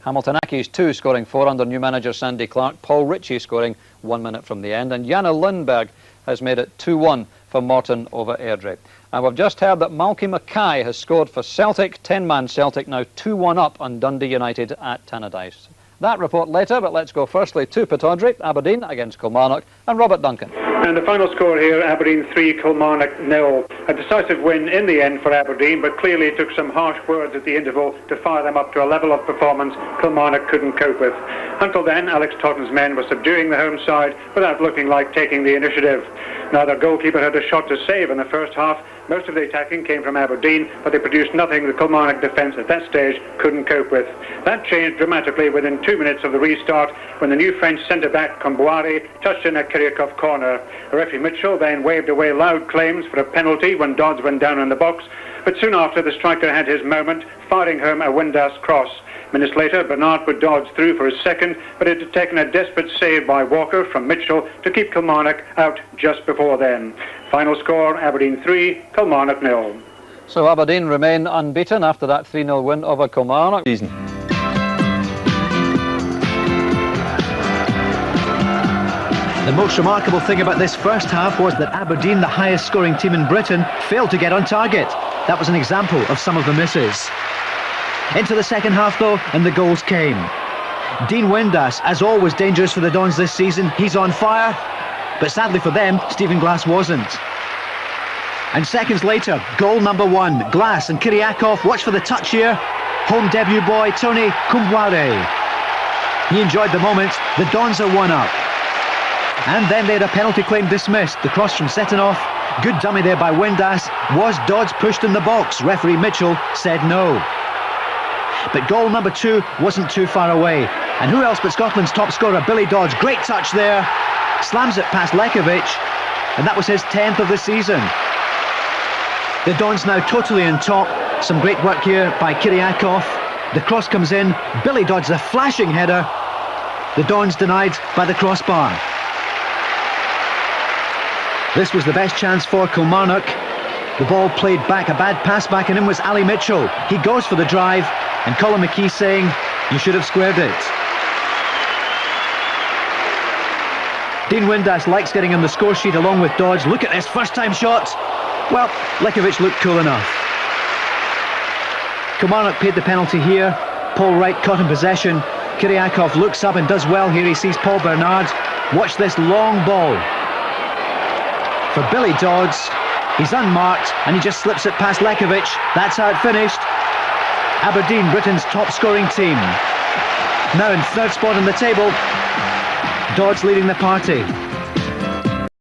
Hamilton Accies 2 scoring 4 under new manager Sandy Clark. Paul Ritchie scoring 1 minute from the end. And Janne Lundberg has made it 2-1 for Morton over Airdrie. And we've just heard that Malky McKee has scored for Celtic. 10-man Celtic now 2-1 up on Dundee United at Tannadice. That report later, but let's go firstly to Pittodrie, Aberdeen against Kilmarnock, and Robert Duncan. And the final score here, Aberdeen 3, Kilmarnock 0. A decisive win in the end for Aberdeen, but clearly it took some harsh words at the interval to fire them up to a level of performance Kilmarnock couldn't cope with. Until then, Alex Totten's men were subduing the home side without looking like taking the initiative. Now, their goalkeeper had a shot to save in the first half. Most of the attacking came from Aberdeen, but they produced nothing the Kilmarnock defence at that stage couldn't cope with. That changed dramatically within 2 minutes of the restart when the new French centre-back Comboiré touched in a Kiriakov corner. Referee Mitchell then waved away loud claims for a penalty when Dodds went down in the box, but soon after the striker had his moment, firing home a Windass cross. Minutes later, Bernard put Dodds through for his second, but it had taken a desperate save by Walker from Mitchell to keep Kilmarnock out just before then. Final score, Aberdeen 3, Kilmarnock 0. So Aberdeen remain unbeaten after that 3-0 win over Kilmarnock. The most remarkable thing about this first half was that Aberdeen, the highest scoring team in Britain, failed to get on target. That was an example of some of the misses. Into the second half though, and the goals came. Dean Windass, as always dangerous for the Dons this season, he's on fire. But sadly for them, Stephen Glass wasn't. And seconds later, goal number 1. Glass and Kiriakov, watch for the touch here. Home debut boy, Tony Comboiré. He enjoyed the moment, the Dons are 1 up. And then they had a penalty claim dismissed. The cross from Setanoff, good dummy there by Windass. Was Dodds pushed in the box? Referee Mitchell said no. But goal number 2 wasn't too far away. And who else but Scotland's top scorer, Billy Dodds. Great touch there. Slams it past Lekovic. And that was his 10th of the season. The Dons now totally on top. Some great work here by Kiriakov. The cross comes in. Billy Dodds, a flashing header. The Dons denied by the crossbar. This was the best chance for Kilmarnock. The ball played back, a bad pass back, and in was Ali Mitchell. He goes for the drive, and Colin McKee saying, you should have squared it. Dean Windass likes getting on the score sheet along with Dodds. Look at this first-time shot. Well, Lekovic looked cool enough. Kilmarnock paid the penalty here. Paul Wright caught in possession. Kiriakov looks up and does well here. He sees Paul Bernard. Watch this long ball for Billy Dodds. He's unmarked and he just slips it past Lekovic. That's how it finished. Aberdeen, Britain's top scoring team. Now in third spot on the table. Dodds leading the party.